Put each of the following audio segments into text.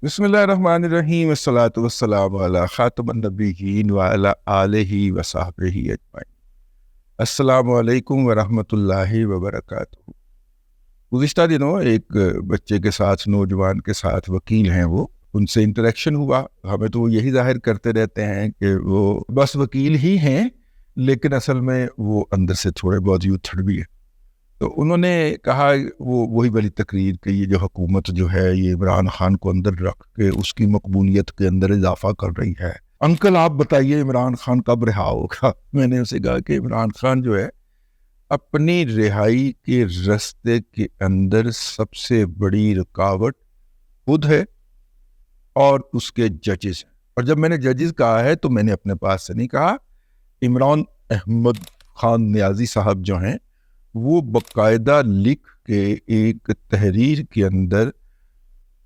بسم اللہ الرحمن الرحیم، والصلاۃ والسلام علی خاتم النبیین وعلی آلہ وصحبہ اجمعین۔ السلام علیکم ورحمۃ اللہ وبرکاتہ۔ گزشتہ دنوں ایک بچے کے ساتھ، نوجوان کے ساتھ، وکیل ہیں وہ، ان سے انٹریکشن ہوا۔ ہمیں تو وہ یہی ظاہر کرتے رہتے ہیں کہ وہ بس وکیل ہی ہیں، لیکن اصل میں وہ اندر سے تھوڑے بہت یوتھڑ بھی ہیں۔ تو انہوں نے کہا وہی والی تقریر کہ یہ جو حکومت جو ہے یہ عمران خان کو اندر رکھ کے اس کی مقبولیت کے اندر اضافہ کر رہی ہے۔ انکل آپ بتائیے عمران خان کب رہا ہوگا؟ میں نے اسے کہا کہ عمران خان جو ہے اپنی رہائی کے رستے کے اندر سب سے بڑی رکاوٹ خود ہے اور اس کے ججز ہیں۔ اور جب میں نے ججز کہا ہے تو میں نے اپنے پاس سے نہیں کہا، عمران احمد خان نیازی صاحب جو ہیں وہ باقاعدہ لکھ کے ایک تحریر کے اندر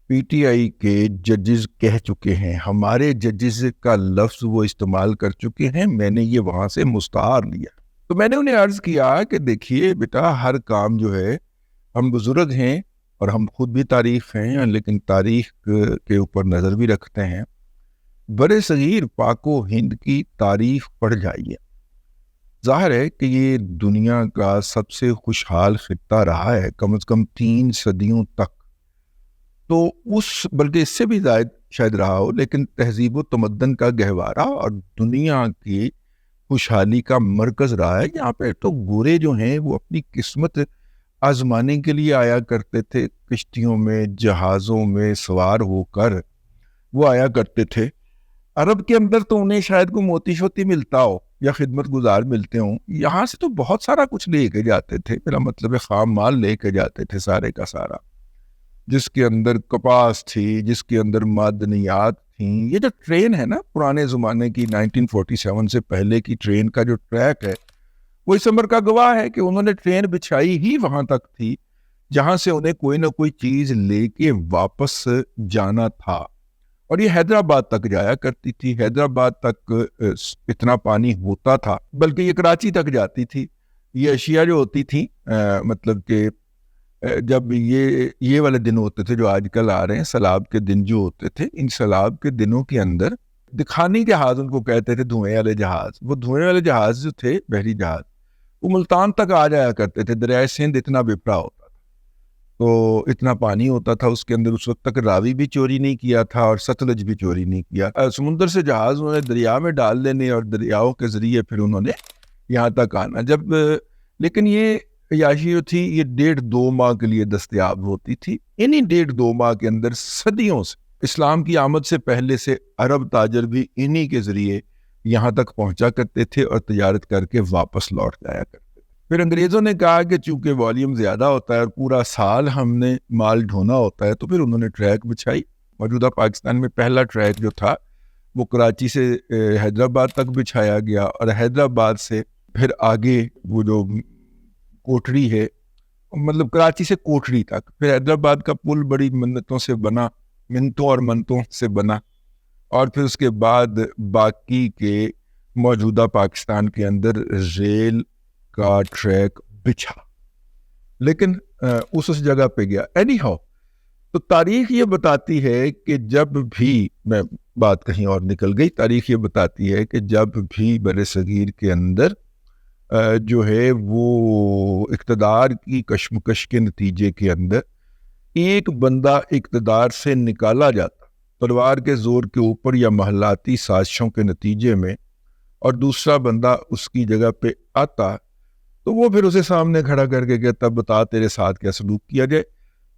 پی ٹی آئی کے ججز کہہ چکے ہیں، ہمارے ججز کا لفظ وہ استعمال کر چکے ہیں، میں نے یہ وہاں سے مستعار لیا۔ تو میں نے انہیں عرض کیا کہ دیکھیے بیٹا، ہر کام جو ہے، ہم بزرگ ہیں اور ہم خود بھی تاریخ ہیں، لیکن تاریخ کے اوپر نظر بھی رکھتے ہیں۔ برِ صغیر پاک و ہند کی تاریخ پڑھ جائیے، ظاہر ہے کہ یہ دنیا کا سب سے خوشحال خطہ رہا ہے کم از کم 3 صدیوں تک، تو بلکہ اس سے بھی زائد شاید رہا ہو، لیکن تہذیب و تمدن کا گہوارہ اور دنیا کی خوشحالی کا مرکز رہا ہے۔ یہاں پہ تو گورے جو ہیں وہ اپنی قسمت آزمانے کے لیے آیا کرتے تھے، کشتیوں میں، جہازوں میں سوار ہو کر وہ آیا کرتے تھے۔ عرب کے اندر تو انہیں شاید کوئی موتی شوتی ملتا ہو یا خدمت گزار ملتے ہوں، یہاں سے تو بہت سارا کچھ لے کے جاتے تھے، میرا مطلب ہے خام مال لے کے جاتے تھے سارے کا سارا، جس کے اندر کپاس تھی، جس کے اندر معدنیات تھیں۔ یہ جو ٹرین ہے نا پرانے زمانے کی 1947 سے پہلے کی ٹرین کا جو ٹریک ہے وہ اس عمر کا گواہ ہے کہ انہوں نے ٹرین بچھائی ہی وہاں تک تھی جہاں سے انہیں کوئی نہ کوئی چیز لے کے واپس جانا تھا، اور یہ حیدرآباد تک جایا کرتی تھی۔ حیدرآباد تک اتنا پانی ہوتا تھا، بلکہ یہ کراچی تک جاتی تھی۔ یہ اشیاء جو ہوتی تھیں، مطلب کہ جب یہ والے دن ہوتے تھے جو آج کل آ رہے ہیں، سیلاب کے دن جو ہوتے تھے، ان سیلاب کے دنوں کے اندر دکھانی جہاز ان کو کہتے تھے، دھوئیں والے جہاز، وہ دھوئیں والے جہاز جو تھے، بحری جہاز، وہ ملتان تک آ جایا کرتے تھے۔ دریائے سندھ اتنا بپرا ہوتا تھا، تو اتنا پانی ہوتا تھا اس کے اندر، اس وقت تک راوی بھی چوری نہیں کیا تھا اور ستلج بھی چوری نہیں کیا۔ سمندر سے جہاز انہوں نے دریا میں ڈال دینے اور دریاؤں کے ذریعے پھر انہوں نے یہاں تک آنا۔ لیکن یہ عیاشی جو تھی یہ 1.5-2 ماہ کے لیے دستیاب ہوتی تھی۔ انہی 1.5-2 ماہ کے اندر صدیوں سے، اسلام کی آمد سے پہلے سے، عرب تاجر بھی انہی کے ذریعے یہاں تک پہنچا کرتے تھے اور تجارت کر کے واپس لوٹ جایا کرتے تھے۔ پھر انگریزوں نے کہا کہ چونکہ والیوم زیادہ ہوتا ہے اور پورا سال ہم نے مال ڈھونا ہوتا ہے، تو پھر انہوں نے ٹریک بچھائی۔ موجودہ پاکستان میں پہلا ٹریک جو تھا وہ کراچی سے حیدرآباد تک بچھایا گیا، اور حیدرآباد سے پھر آگے وہ جو کوٹڑی ہے، مطلب کراچی سے کوٹڑی تک، پھر حیدرآباد کا پل بڑی منتوں سے بنا، منتوں اور منتوں سے بنا، اور پھر اس کے بعد باقی کے موجودہ پاکستان کے اندر ریل کا ٹریک بچھا، لیکن اس جگہ پہ گیا۔ اینی ہاؤ، تو تاریخ یہ بتاتی ہے کہ جب بھی، میں بات کہیں اور نکل گئی، تاریخ یہ بتاتی ہے کہ جب بھی برِ صغیر کے اندر جو ہے وہ اقتدار کی کشمکش کے نتیجے کے اندر ایک بندہ اقتدار سے نکالا جاتا تلوار کے زور کے اوپر یا محلاتی سازشوں کے نتیجے میں، اور دوسرا بندہ اس کی جگہ پہ آتا، تو وہ پھر اسے سامنے کھڑا کر کے کہتا بتا تیرے ساتھ کیا سلوک کیا جائے۔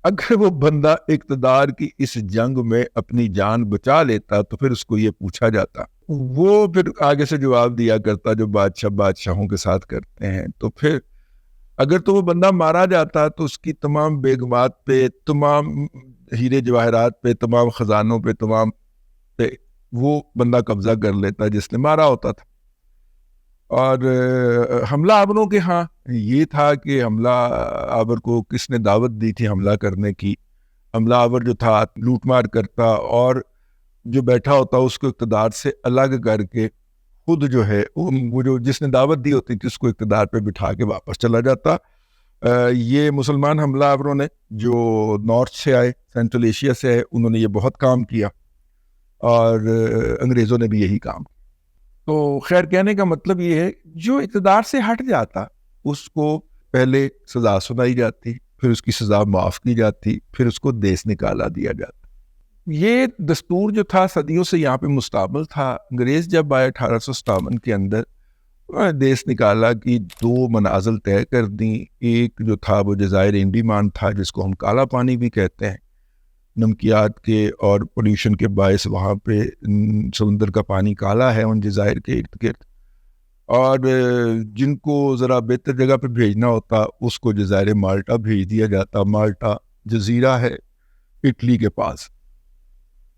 اگر وہ بندہ اقتدار کی اس جنگ میں اپنی جان بچا لیتا تو پھر اس کو یہ پوچھا جاتا، وہ پھر آگے سے جواب دیا کرتا جو بادشاہوں کے ساتھ کرتے ہیں۔ تو پھر اگر تو وہ بندہ مارا جاتا تو اس کی تمام بیگمات پہ، تمام ہیرے جواہرات پہ، تمام خزانوں پہ، تمام پہ وہ بندہ قبضہ کر لیتا جس نے مارا ہوتا تھا۔ اور حملہ آوروں کے ہاں یہ تھا کہ حملہ آور کو کس نے دعوت دی تھی حملہ کرنے کی؟ حملہ آور جو تھا لوٹ مار کرتا، اور جو بیٹھا ہوتا اس کو اقتدار سے الگ کر کے خود جو ہے وہ جو جس نے دعوت دی ہوتی تھی اس کو اقتدار پہ بٹھا کے واپس چلا جاتا، یہ مسلمان حملہ آوروں نے جو نارتھ سے آئے، سینٹرل ایشیا سے آئے، انہوں نے یہ بہت کام کیا، اور انگریزوں نے بھی یہی کام کیا۔ تو خیر کہنے کا مطلب یہ ہے جو اقتدار سے ہٹ جاتا اس کو پہلے سزا سنائی جاتی، پھر اس کی سزا معاف کی جاتی، پھر اس کو دیس نکالا دیا جاتا۔ یہ دستور جو تھا صدیوں سے یہاں پہ مستعمل تھا۔ انگریز جب آئے 1857 کے اندر، دیس نکالا کی دو منازل طے کر دیں۔ ایک جو تھا وہ جزائر انڈیمان تھا، جس کو ہم کالا پانی بھی کہتے ہیں، نمکیات کے اور پولیوشن کے باعث وہاں پہ سمندر کا پانی کالا ہے ان جزائر کے ارد گرد، اور جن کو ذرا بہتر جگہ پہ بھیجنا ہوتا اس کو جزائر مالٹا بھیج دیا جاتا۔ مالٹا جزیرہ ہے اٹلی کے پاس،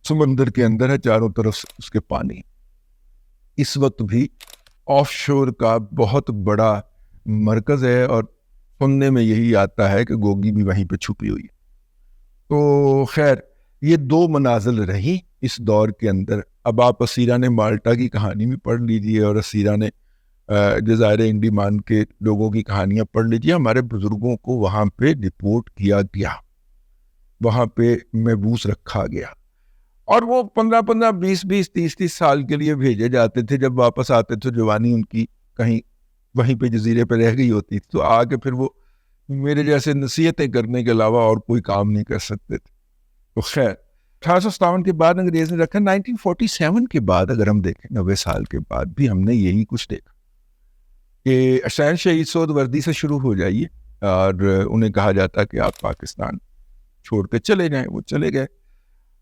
سمندر کے اندر ہے، چاروں طرف اس کے پانی۔ اس وقت بھی آف شور کا بہت بڑا مرکز ہے، اور سننے میں یہی آتا ہے کہ گوگی بھی وہیں پہ چھپی ہوئی ہے۔ تو خیر یہ دو منازل رہی اس دور کے اندر۔ اب آپ اسیرہ نے مالٹا کی کہانی بھی پڑھ لیجیے، اور اسیرہ نے جزائر انڈیمان کے لوگوں کی کہانیاں پڑھ لیجیے۔ ہمارے بزرگوں کو وہاں پہ ڈپورٹ کیا گیا، وہاں پہ محبوس رکھا گیا، اور وہ 15 20 30 سال کے لیے بھیجے جاتے تھے۔ جب واپس آتے تھے جوانی ان کی کہیں وہیں پہ جزیرے پہ رہ گئی ہوتی تھی، تو آ کے پھر وہ میرے جیسے نصیحتیں کرنے کے علاوہ اور کوئی کام نہیں کر سکتے تھے۔ تو خیر 1857 کے بعد انگریز نے رکھا۔ 1947 کے بعد اگر ہم دیکھیں، 90 سال کے بعد بھی ہم نے یہی کچھ دیکھا کہ حسین شہید سود وردی سے شروع ہو جائیے، اور انہیں کہا جاتا کہ آپ پاکستان چھوڑ کے چلے جائیں۔ وہ چلے گئے،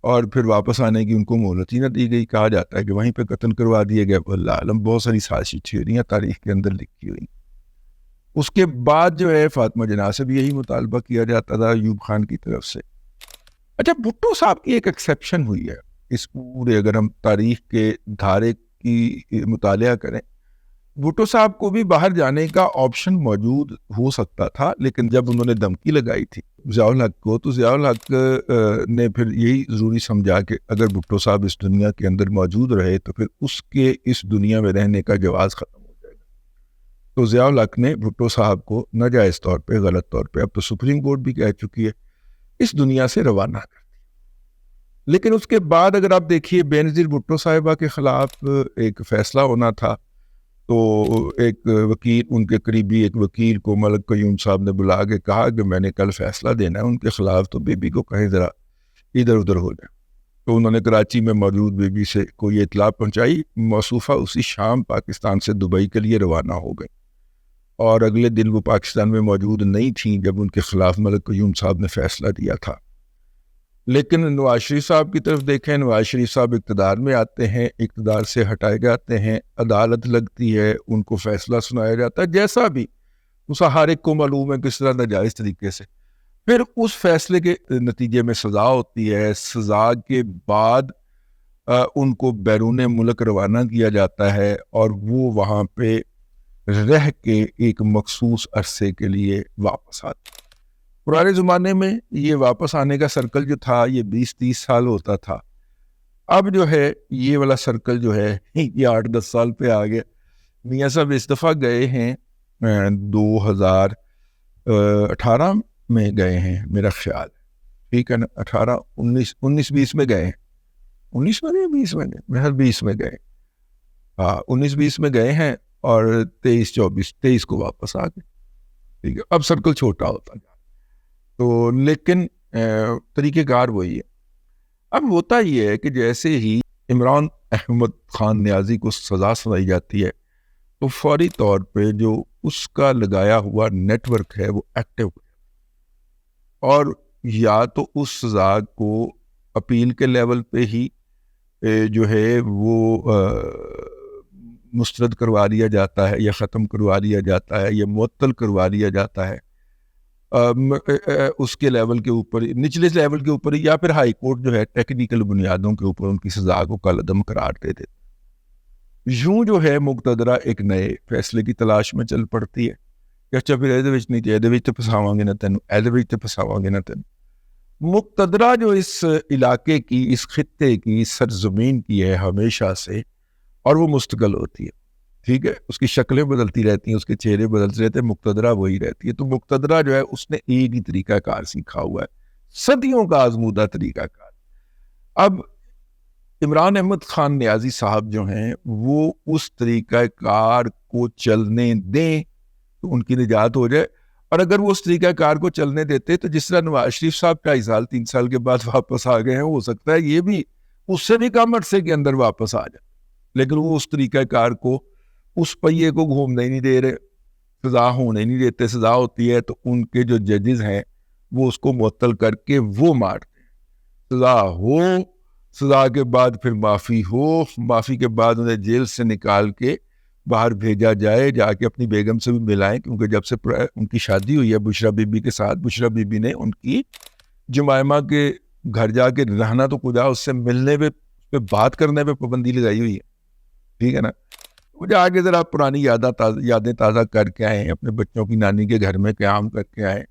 اور پھر واپس آنے کی ان کو مہلت ہی نہ دی گئی۔ کہا جاتا ہے کہ وہیں پہ قتل کروا دیے گئے۔ اللہ عالم، بہت ساری سازشیں تھیوریاں تاریخ کے اندر لکھی ہوئی۔ اس کے بعد جو ہے فاطمہ جناح سے بھی یہی مطالبہ کیا جاتا تھا ایوب خان کی طرف سے۔ اچھا، بھٹو صاحب کی ایک ایکسیپشن ہوئی ہے اس پورے، اگر ہم تاریخ کے دھارے کی مطالعہ کریں، بھٹو صاحب کو بھی باہر جانے کا آپشن موجود ہو سکتا تھا، لیکن جب انہوں نے دھمکی لگائی تھی ضیاء الحق کو، تو ضیاء الحق نے پھر یہی ضروری سمجھا کہ اگر بھٹو صاحب اس دنیا کے اندر موجود رہے تو پھر اس کے اس دنیا میں رہنے کا جواز ختم ہو جائے گا۔ تو ضیاء الحق نے بھٹو صاحب کو ناجائز طور پہ، غلط طور پہ، اب تو سپریم کورٹ بھی کہہ چکی ہے، اس دنیا سے روانہ کر دیا۔ لیکن اس کے بعد اگر آپ دیکھیے، بینظیر بھٹو صاحبہ کے خلاف ایک فیصلہ ہونا تھا، تو ایک وکیل، ان کے قریبی ایک وکیل کو ملک قیوم صاحب نے بلا کے کہا کہ میں نے کل فیصلہ دینا ہے ان کے خلاف، تو بی بی کو کہیں ذرا ادھر ادھر ہو جائے۔ تو انہوں نے کراچی میں موجود بی بی سے کوئی اطلاع پہنچائی، موصوفہ اسی شام پاکستان سے دبئی کے لیے روانہ ہو گئی، اور اگلے دن وہ پاکستان میں موجود نہیں تھیں جب ان کے خلاف ملک قیوم صاحب نے فیصلہ دیا تھا۔ لیکن نواز شریف صاحب کی طرف دیکھیں، نواز شریف صاحب اقتدار میں آتے ہیں، اقتدار سے ہٹائے جاتے ہیں، عدالت لگتی ہے، ان کو فیصلہ سنایا جاتا ہے، جیسا بھی اسا ہر ایک کو معلوم ہے کس طرح ناجائز طریقے سے۔ پھر اس فیصلے کے نتیجے میں سزا ہوتی ہے۔ سزا کے بعد ان کو بیرون ملک روانہ کیا جاتا ہے، اور وہ وہاں پہ رہ کے ایک مخصوص عرصے کے لیے واپس آتے ہیں۔ پرانے زمانے میں یہ واپس آنے کا سرکل جو تھا یہ 20-30 سال ہوتا تھا۔ اب جو ہے یہ والا سرکل جو ہے یہ 8-10 سال پہ آ گیا۔ میاں صاحب اس دفعہ گئے ہیں 2018 میں گئے ہیں میرا خیال، ٹھیک ہے نا، 19-20 میں گئے ہیں، 19 میں نہیں، 20 میں نہیں، بہر 20 میں گئے، ہاں 19-20 میں گئے ہیں، اور 23 کو واپس آ گئے، ٹھیک ہے۔ اب سرکل چھوٹا ہوتا ہے، تو لیکن طریقہ کار وہی ہے۔ اب ہوتا یہ ہے کہ جیسے ہی عمران احمد خان نیازی کو سزا سنائی جاتی ہے تو فوری طور پہ جو اس کا لگایا ہوا نیٹ ورک ہے وہ ایکٹیو ہو جاتا ہے، اور یا تو اس سزا کو اپیل کے لیول پہ ہی جو ہے وہ مسترد کروا دیا جاتا ہے، یا ختم کروا دیا جاتا ہے، یا معطل کروا دیا جاتا ہے اس کے لیول کے اوپر، نچلے لیول کے اوپر، یا پھر ہائی کورٹ جو ہے ٹیکنیکل بنیادوں کے اوپر ان کی سزا کو کالعدم قرار دے دیتے۔ یوں جو ہے مقتدرہ ایک نئے فیصلے کی تلاش میں چل پڑتی ہے کہ اچھا پھر ایدے وچ نہیں، ایدے وچ تے پھساواں گے نہ تینوں، ایدے وچ تے پھساواں گے نہ تینوں۔ مقتدرہ جو اس علاقے کی، اس خطے کی، سرزمین کی ہے ہمیشہ سے، اور وہ مستقل ہوتی ہے۔ ٹھیک ہے، اس کی شکلیں بدلتی رہتی ہیں، اس کے چہرے بدلتے رہتے ہیں، مقتدرہ وہی رہتی ہے. تو مقتدرہ جو ہے اس نے ایک ہی طریقہ کار سیکھا ہوا ہے، صدیوں کا آزمودہ طریقہ کار. اب عمران احمد خان نیازی صاحب جو ہیں وہ اس طریقہ کار کو چلنے دیں تو ان کی نجات ہو جائے. اور اگر وہ اس طریقہ کار کو چلنے دیتے تو جس طرح نواز شریف صاحب 2.5 سال 3 سال کے بعد واپس آ گئے ہیں، ہو سکتا ہے یہ بھی اس سے بھی کم عرصے کے اندر واپس آ جائے. لیکن وہ اس طریقہ کار کو، اس پہیے کو گھومنے نہیں دے رہے، سزا ہونے نہیں دیتے. سزا ہوتی ہے تو ان کے جو ججز ہیں وہ اس کو معطل کر کے وہ مارتے ہیں. سزا ہو، سزا کے بعد پھر معافی ہو، معافی کے بعد انہیں جیل سے نکال کے باہر بھیجا جائے، جا کے اپنی بیگم سے بھی ملائیں، کیونکہ جب سے ان کی شادی ہوئی ہے بشرا بی بی کے ساتھ، بشرا بی بی نے ان کی جمائمہ کے گھر جا کے رہنا تو خدا، اس سے ملنے پہ بات کرنے پہ پابندی لگائی ہوئی ہے. ٹھیک ہے نا. مجھے آگے ذرا پرانی یادیں تازہ کر کے آئیں، اپنے بچوں کی نانی کے گھر میں قیام کر کے آئیں،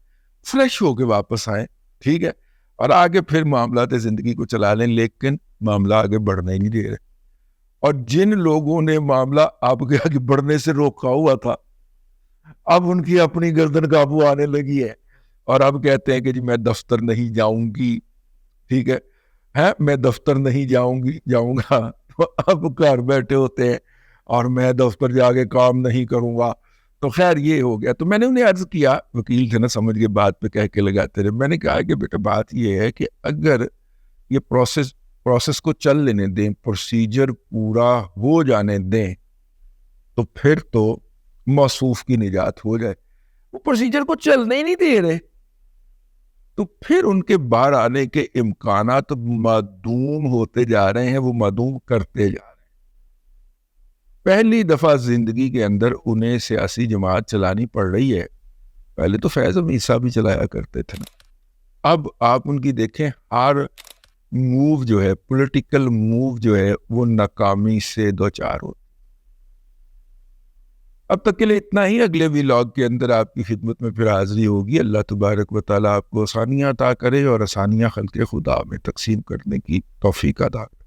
فریش ہو کے واپس آئیں. ٹھیک ہے، اور آگے پھر معاملات زندگی کو چلا لیں. لیکن معاملہ آگے بڑھنے ہی نہیں دے رہے. اور جن لوگوں نے معاملہ آپ کے آگے بڑھنے سے روکا ہوا تھا، اب ان کی اپنی گردن قابو آنے لگی ہے، اور اب کہتے ہیں کہ جی میں دفتر نہیں جاؤں گی. ٹھیک ہے، میں دفتر نہیں جاؤں گا. اب گھر بیٹھے ہوتے ہیں اور میں دفتر جا کے کام نہیں کروں گا. تو خیر یہ ہو گیا. تو میں نے انہیں عرض کیا، وکیل تھے نا، سمجھ کے بات پہ کہہ کے لگاتے رہے. میں نے کہا کہ بیٹا بات یہ ہے کہ اگر یہ پروسیس کو چل لینے دیں، پروسیجر پورا ہو جانے دیں، تو پھر تو موصوف کی نجات ہو جائے. وہ پروسیجر کو چلنے ہی نہیں دے رہے، تو پھر ان کے باہر آنے کے امکانات معدوم ہوتے جا رہے ہیں، وہ معدوم کرتے جا رہے ہیں. پہلی دفعہ زندگی کے اندر انہیں سیاسی جماعت چلانی پڑ رہی ہے. پہلے تو فیض عیسیٰ بھی چلایا کرتے تھے نا. اب آپ ان کی دیکھیں، ہر موو جو ہے، پولیٹیکل موو جو ہے، وہ ناکامی سے دوچار ہوتا. اب تک کے لیے اتنا ہی. اگلے ولاگ کے اندر آپ کی خدمت میں پھر حاضری ہوگی. اللہ تبارک و تعالیٰ آپ کو آسانیاں عطا کرے اور آسانیاں خلق خدا میں تقسیم کرنے کی توفیق عطا کرے.